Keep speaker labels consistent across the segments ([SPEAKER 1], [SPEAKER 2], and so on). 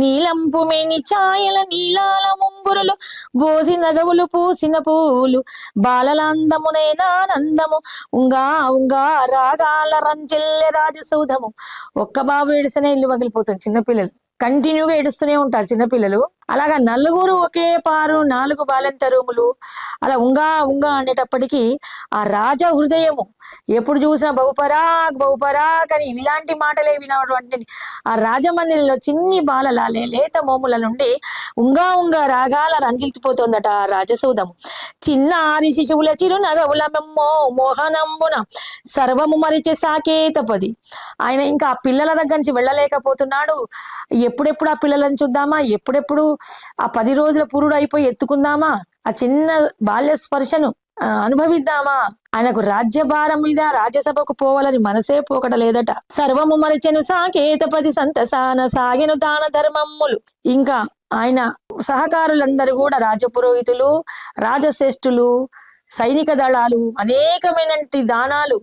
[SPEAKER 1] నీలంపు మేని ఛాయల నీలాల ముంగురులు బోసి నగవులు పూసిన పూలు బాలలాందమునేనానందము ఉంగా ఉంగా రాగాల రంచెల్లె రాజసౌధము. ఒక్క బాబు ఏడిస్తేనే ఇల్లు పగిలిపోతుంది. చిన్నపిల్లలు కంటిన్యూగా ఏడుస్తూనే ఉంటారు చిన్నపిల్లలు. అలాగా నలుగురు ఒకే పారు 4 బాలెంత రూములు అలా ఉంగా ఉంగా అనేటప్పటికీ ఆ రాజ హృదయము ఎప్పుడు చూసినా బహుపరాగ్ బహుపరాగ్ అని ఇలాంటి మాటలే వినటువంటి ఆ రాజమందిరంలో చిన్ని బాలల లేత మోముల నుండి ఉంగా ఉంగా రాగాల రంజిల్చిపోతుందట ఆ రాజసౌధము. చిన్నారి శిశువుల చిరునగవుల మెమ్మో మోహనంబున సర్వము మరిచే సాకేతపది. ఆయన ఇంకా ఆ పిల్లల దగ్గర నుంచి వెళ్ళలేకపోతున్నాడు. ఎప్పుడెప్పుడు ఆ పిల్లలను చూద్దామా, ఎప్పుడెప్పుడు ఆ 10 రోజుల పురుడు అయిపోయి ఎత్తుకుందామా, ఆ చిన్న బాల్య స్పర్శను అనుభవిద్దామా. ఆయనకు రాజ్యభారం మీద రాజ్యసభకు పోవాలని మనసే పోకట లేదట. సర్వము మరిచెను సాకేతపతి సంతసాన సాగెను దాన ధర్మమ్ములు. ఇంకా ఆయన సహకారులందరూ కూడా రాజపురోహితులు, రాజశ్రేష్ఠులు, సైనిక దళాలు అనేకమైన దానాలు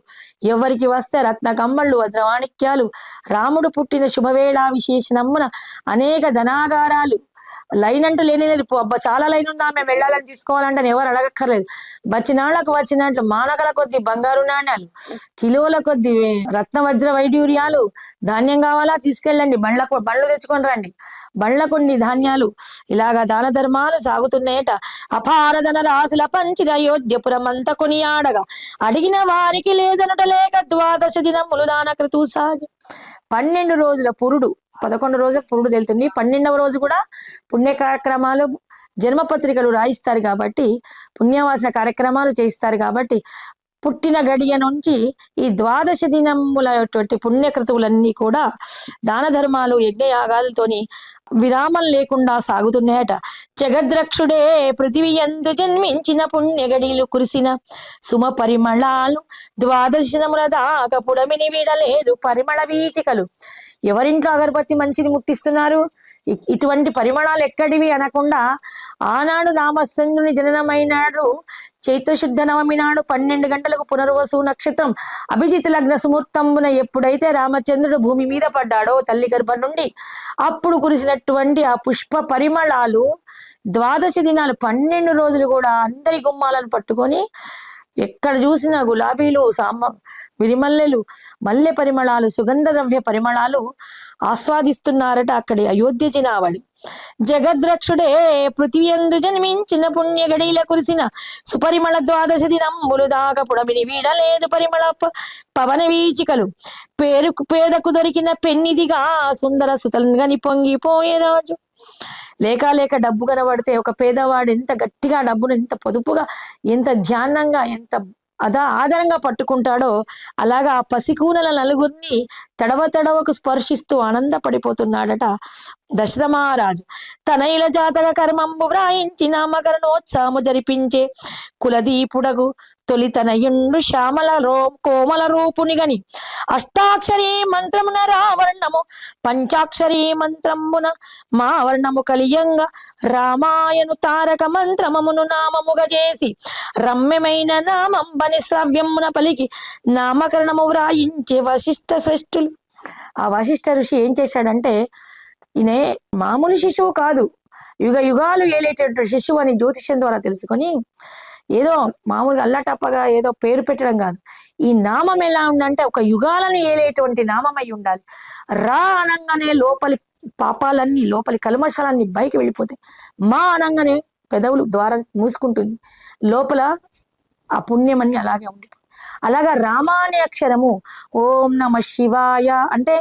[SPEAKER 1] ఎవరికి వస్తే రత్న కమ్మళ్ళు వజ్రవాణిక్యాలు, రాముడు పుట్టిన శుభవేళ విశేషణమ్మున అనేక ధనాగారాలు. లైన్ అంటూ లేని లేదు. అబ్బా చాలా లైన్ ఉందా, మేము వెళ్ళాలని తీసుకోవాలంటే ఎవరు అడగక్కర్లేదు. వచ్చినాళ్లకు వచ్చినట్లు మానకల కొద్ది బంగారు నాణ్యాలు, కిలోల కొద్ది రత్న వజ్ర వైడూర్యాలు. ధాన్యం కావాలా తీసుకెళ్ళండి, బండ్లు తెచ్చుకొని రండి, బండ్ల కొన్ని ధాన్యాలు. ఇలాగా దాన ధర్మాలు సాగుతున్నాయట. అపారధన రాసుల పంచిన అయోధ్యపురమంత కొనియాడగా అడిగిన వారికి లేదనుట లేక 12 దినములు దాన క్రతు సాగి. 12 రోజుల పురుడు, 11 రోజుల పురుడు తెలుతుంది. 12వ రోజు కూడా పుణ్య కార్యక్రమాలు, జన్మపత్రికలు రాయిస్తారు కాబట్టి, పుణ్యవాసన కార్యక్రమాలు చేయిస్తారు కాబట్టి, పుట్టిన గడియ నుంచి ఈ 12 దినములటువంటి పుణ్యకృతువులన్నీ కూడా దాన ధర్మాలు యజ్ఞయాగాలతోని విరామం లేకుండా సాగుతున్నాయట. జగద్రక్షుడే పృథివీ యందు జన్మించిన పుణ్యగడీలు కురిసిన సుమ పరిమళాలు 12 దినముల దాకా పుడమిని వీడలేదు పరిమళ వీచికలు. ఎవరింట్లో అగరబత్తి మంచిది ముట్టిస్తున్నారు? ఇటువంటి పరిమళాలు ఎక్కడివి అనకుండా ఆనాడు రామచంద్రుని జననమైనాడు చైత్రశుద్ధ నవమి నాడు 12 గంటలకు పునర్వసు నక్షత్రం అభిజిత్ లగ్న సుముహూర్తంబున ఎప్పుడైతే రామచంద్రుడు భూమి మీద పడ్డాడో తల్లి గర్భం నుండి, అప్పుడు కురిసినటువంటి ఆ పుష్ప పరిమళాలు 12 దినాలు 12 రోజులు కూడా అందరి గుమ్మాలను పట్టుకొని ఎక్కడ చూసినా గులాబీలు, విరిమల్లెలు, మల్లె పరిమళాలు, సుగంధ ద్రవ్య పరిమళాలు ఆస్వాదిస్తున్నారట అక్కడి అయోధ్య జనావళి. జగద్రక్షుడే పృథివీ యందు జన్మించిన పుణ్య గడిల కురిసిన సుపరిమళ 12 దినంబులు దాకా పుడమిని వీడలేదు పరిమళ పవన వీచికలు. పేదకు దొరికిన పెన్నిదిగా సుందర సుతల్గని పొంగిపోయే రాజు. లేక లేక డబ్బు కనబడితే ఒక పేదవాడు ఎంత గట్టిగా డబ్బును ఎంత పొదుపుగా, ఎంత ధ్యానంగా, ఎంత ఆధారంగా పట్టుకుంటాడో అలాగా ఆ పసికూనల నలుగురిని తడవకు స్పర్శిస్తూ ఆనందపడిపోతున్నాడట దశరథ మహారాజు. తనయుల జాతక కర్మంబు వ్రాయించి నామకరణోత్సవము జరిపించే కులదీపుడగు తొలి తనయుండు శ్యామల కోమల రూపుని గని అష్టాక్షరీ మంత్రమున రావర్ణము పంచాక్షరీ మంత్రమున మా వర్ణము కలియంగా రామాయను తారక మంత్రమమును నామముగా చేసి రమ్యమైన నామంబని శ్రవ్యమున పలికి నామకరణము వ్రాయించే వశిష్ఠ శ్రేష్ఠులు. ఆ వశిష్ఠ ఋషి ఏం చేశాడంటే, ఈయన మామూలు శిశువు కాదు, యుగ యుగాలు ఏలేటటువంటి శిశువు అని జ్యోతిష్యం ద్వారా తెలుసుకొని ఏదో మామూలుగా అల్లటప్పగా ఏదో పేరు పెట్టడం కాదు. ఈ నామం ఎలా ఉందంటే ఒక యుగాలను ఏలేటువంటి నామం అయి ఉండాలి. రా అనంగానే లోపలి పాపాలన్నీ, లోపలి కల్మషాలన్నీ బయకి వెళ్ళిపోతాయి. మా అనంగానే పెదవులు ద్వారం మూసుకుంటుంది, లోపల ఆ పుణ్యం అన్ని అలాగే ఉండిపోతుంది. అలాగా రామాని అక్షరము ఓం నమ శివాయ అంటే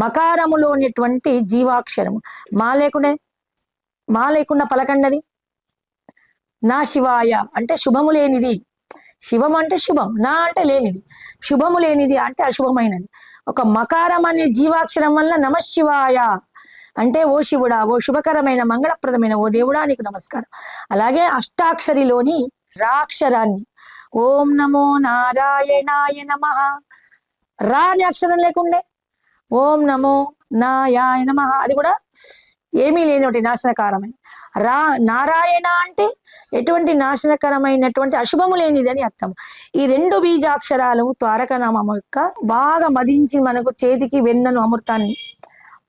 [SPEAKER 1] మకారములోనిటువంటి జీవాక్షరము. మా లేకుండా పలకండది. నా శివాయ అంటే శుభము లేనిది. శివం అంటే శుభం, నా అంటే లేనిది, శుభము లేనిది అంటే అశుభమైనది. ఒక మకారం అనే జీవాక్షరం వల్ల నమ శివాయ అంటే ఓ శివుడా, ఓ శుభకరమైన మంగళప్రదమైన ఓ దేవుడా నీకు నమస్కారం. అలాగే అష్టాక్షరిలోని రాక్షరాన్ని ఓం నమో నారాయణాయ నమః, రా అనే అక్షరం లేకుండే ఓం నమో నారాయ నమః, అది కూడా ఏమీ లేనటువంటి నాశనకరమైన. నారాయణ అంటే ఎటువంటి నాశనకరమైనటువంటి అశుభము లేనిది అని అర్థం. ఈ 2 బీజాక్షరాలు తారక నామం యొక్క బాగా మదించి మనకు చేతికి వెన్నను అమృతాన్ని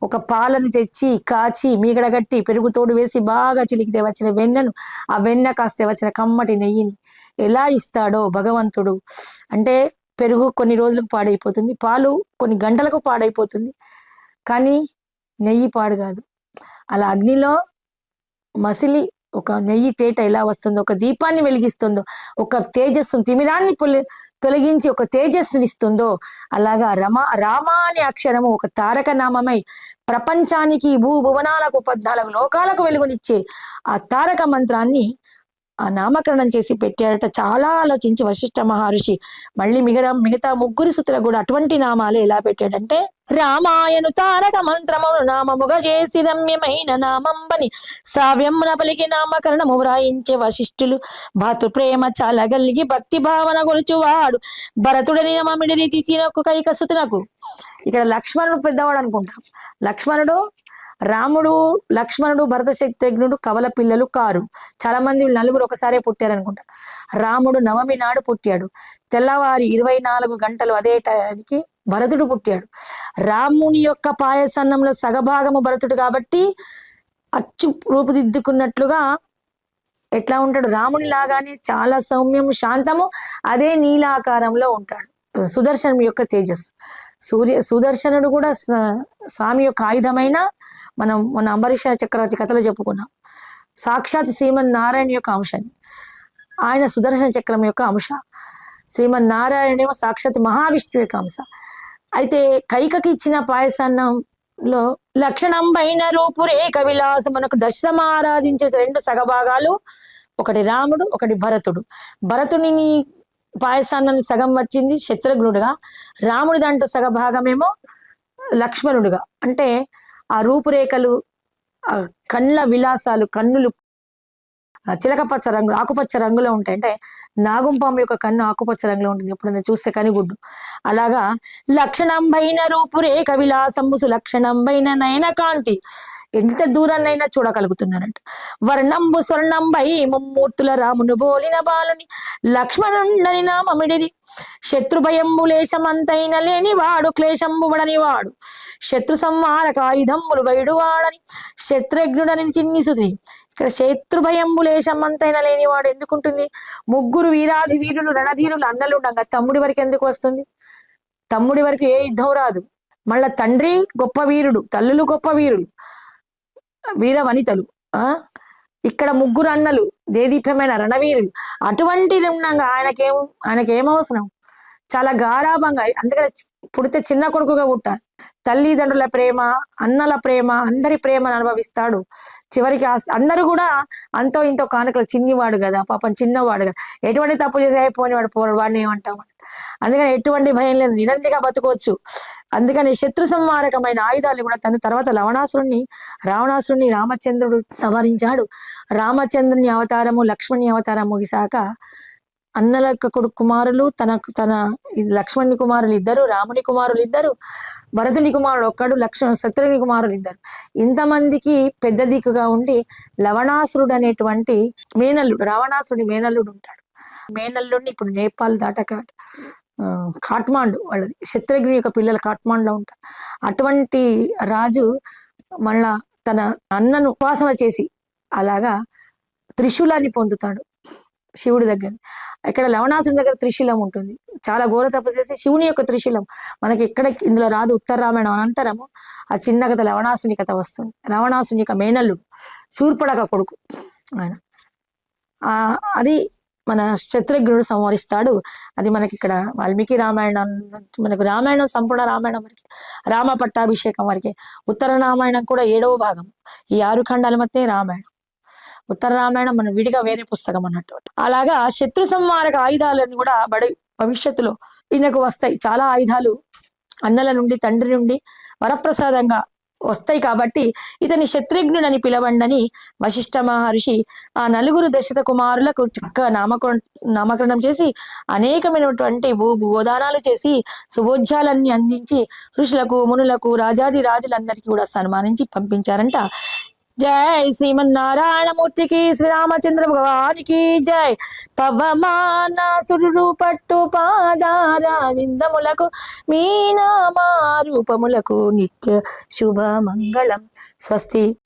[SPEAKER 1] ఒక పాలను తెచ్చి కాచి మీగడగట్టి పెరుగుతోడు వేసి బాగా చిలికితే వచ్చిన వెన్నను, ఆ వెన్న కాస్తే వచ్చిన కమ్మటి నెయ్యిని ఎలా ఇస్తాడో భగవంతుడు. అంటే పెరుగు కొన్ని రోజులకు పాడైపోతుంది, పాలు కొన్ని గంటలకు పాడైపోతుంది, కానీ నెయ్యి పాడు కాదు. అలా అగ్నిలో మసిలి ఒక నెయ్యి తేట ఎలా వస్తుందో, ఒక దీపాన్ని వెలిగిస్తుందో, ఒక తేజస్సును తిమిరాన్ని తొలగించి ఒక తేజస్సుని ఇస్తుందో, అలాగా రామ అనే అక్షరము ఒక తారక నామమై ప్రపంచానికి భూభువనాలకు 14 లోకాలకు వెలుగునిచ్చే ఆ తారక మంత్రాన్ని ఆ నామకరణం చేసి పెట్టారట. చాలా ఆలోచించి వశిష్ఠ మహర్షి మళ్ళీ మిగతా ముగ్గురు సుతులకు కూడా అటువంటి నామాలు ఎలా పెట్టాడంటే, రామాయను తారక మంత్రమును నామముగా చేసి రమ్యమైన నామంబని సావ్యమున పలికి నామకరణము వ్రాయించే వశిష్ఠులు. భాతృప్రేమ చాలా గలిగి భక్తి భావన కొలుచువాడు భరతుడని నమమిడిని తీసినకు కైకసుతునకు. ఇక్కడ లక్ష్మణుడు పెద్దవాడు అనుకుంటాం. లక్ష్మణుడు భరత శత్రుఘ్నుడు కవల పిల్లలు కారు. చాలా మంది నలుగురు ఒకసారే పుట్టారు అనుకుంటారు. రాముడు నవమి నాడు పుట్టాడు. తెల్లవారి 24 గంటలు అదే టయానికి భరతుడు పుట్టాడు. రాముని యొక్క పాయసన్నంలో సగభాగము భరతుడు కాబట్టి అచ్చు రూపుదిద్దుకున్నట్లుగా ఎట్లా ఉంటాడు, రాముని లాగానే చాలా సౌమ్యము శాంతము, అదే నీలాకారంలో ఉంటాడు. సుదర్శనం యొక్క తేజస్సు. సుదర్శనుడు కూడా స్వామి యొక్క ఆయుధమైన మన అంబరీష చక్రవర్తి కథలో చెప్పుకున్నాం. సాక్షాత్ శ్రీమన్నారాయణ యొక్క అంశని, ఆయన సుదర్శన చక్రం యొక్క అంశ. శ్రీమన్నారాయణేమో సాక్షాత్ మహావిష్ణువు యొక్క అంశ. అయితే కైకకి ఇచ్చిన పాయసాన్నంలో లక్షణం పైన రూపురేఖ విలాసమునకు దశమారాజించే 2 సగభాగాలు, ఒకటి రాముడు, ఒకటి భరతుడు. భరతుని పాయసాన్ని సగం వచ్చింది శత్రుఘ్నుడుగా, రాముడి దాంట్లో సగభాగమేమో లక్ష్మణుడుగా. అంటే ఆ రూపురేఖలు, ఆ కళ్ళ విలాసాలు, కన్నులు చిలకపచ్చ రంగు, ఆకుపచ్చ రంగులో ఉంటాయి. అంటే నాగుంపాము యొక్క కన్ను ఆకుపచ్చ రంగులో ఉంటుంది, ఎప్పుడైనా చూస్తే కనిగుడ్డు. అలాగా లక్షణంబైన రూపురేఖ విలాసము సులక్షణంబైన నయన కాంతి, ఎంత దూరాన్నైనా చూడగలుగుతున్నానంట. వర్ణంబు స్వర్ణంబై ముమ్మూర్తుల రామును బోలిన బాలుని లక్ష్మణుండని నామమిడిరి. శత్రుభయంబు లేశమంతైన లేని వాడు క్లేశంబుడని వాడు శత్రు సంహారక ఆయుధంబులు బయడు వాడని శత్రుఘ్నుడని చిన్నిసుని. ఇక్కడ శత్రుభయంబు లేశమంతైన లేనివాడు ఎందుకుంటుంది? ముగ్గురు వీరాధి వీరులు రణధీరులు అన్నలు ఉండగా తమ్ముడి వరకు ఎందుకు వస్తుంది? తమ్ముడి వరకు ఏ యుద్ధం రాదు. మళ్ళా తండ్రి గొప్ప వీరుడు, తల్లులు గొప్ప వీరులు, వీర వనితలు. ఇక్కడ ముగ్గురు అన్నలు దేదీప్యమైన రణవీరులు. అటువంటి ఉండగా ఆయనకేమవసరం? చాలా గారాభంగా, అందుకని పుడితే చిన్న కొడుకుగా పుట్టాలి. తల్లిదండ్రుల ప్రేమ, అన్నల ప్రేమ, అందరి ప్రేమను అనుభవిస్తాడు. చివరికి అందరూ కూడా అంతో ఇంతో కానుకలు, చిన్నివాడు కదా పాపం, చిన్నవాడు కదా, ఎటువంటి తప్పు చేసి అయిపోయినవాడు పోరాడు, వాడిని ఏమంటాం. అందుకని ఎటువంటి భయం లేదు, నిరందిగా బతుకోవచ్చు. అందుకని శత్రు సంహారకమైన ఆయుధాలు కూడా తను తర్వాత రావణాసురుణ్ణి రామచంద్రుడు సంహరించాడు. రామచంద్రుని అవతారము, లక్ష్మణి అవతారం ముగిసాక అన్నల కుమారులు, తన లక్ష్మణుని కుమారులు 2, రాముని కుమారులు 2, భరతుని కుమారుడు 1, శత్రుని కుమారులు 2. ఇంతమందికి పెద్ద దిక్కుగా ఉండి లవణాసురుడు అనేటువంటి మేనల్లుడు, రావణాసురుడి మేనల్లుడు ఉంటాడు. మేనల్లుడిని ఇప్పుడు నేపాల్ దాటక కాట్మాండు వాళ్ళది, శత్రుఘ్ని యొక్క పిల్లలు కాట్మాండులో ఉంటారు. అటువంటి రాజు మళ్ళా తన అన్నను ఉపాసన చేసి అలాగా త్రిశూలాన్ని పొందుతాడు శివుడి దగ్గర. ఇక్కడ లవణాసుని దగ్గర త్రిశూలం ఉంటుంది. చాలా ఘోర తపస్సు చేసి శివుని యొక్క త్రిశూలం మనకి ఎక్కడ ఇందులో రాదు. ఉత్తర రామాయణం అనంతరము ఆ చిన్న కథ లవణాసుని కథ వస్తుంది. రావణాసుని యొక్క మేనల్లుడు, శూర్పణఖ కొడుకు ఆయన. అది మన శత్రుఘ్నుడు సంహరిస్తాడు. అది మనకి ఇక్కడ వాల్మీకి రామాయణం, మనకు రామాయణం సంపూర్ణ రామాయణం వరకే, రామ పట్టాభిషేకం వరకే. ఉత్తర రామాయణం కూడా 7వ భాగం. ఈ 6 ఖండాల మధ్య రామాయణం. ఉత్తర రామాయణం మనం విడిగా వేరే పుస్తకం అన్నట్టు. అలాగా శత్రు సంహారక ఆయుధాలను కూడా భవిష్యత్తులో ఈయనకు వస్తాయి. చాలా ఆయుధాలు అన్నల నుండి, తండ్రి నుండి వరప్రసాదంగా వస్తాయి. కాబట్టి ఇతని శత్రుఘ్నుడని పిలవండని వశిష్ఠ మహర్షి ఆ 4 దశరథ కుమారులకు చక్కగా నామకరణం చేసి అనేకమైనటువంటి గోదానాలు చేసి శుభోజ్యాలన్నీ అందించి ఋషులకు, మునులకు, రాజాది రాజులందరికీ కూడా సన్మానించి పంపించారంట. జై శ్రీమన్నారాయణమూర్తికి శ్రీరామచంద్ర భగవానికి జై. పవమాన సురుడు పట్టు పాదార విందములకు మీనామా రూపములకు నిత్య శుభ మంగళం. స్వస్తి.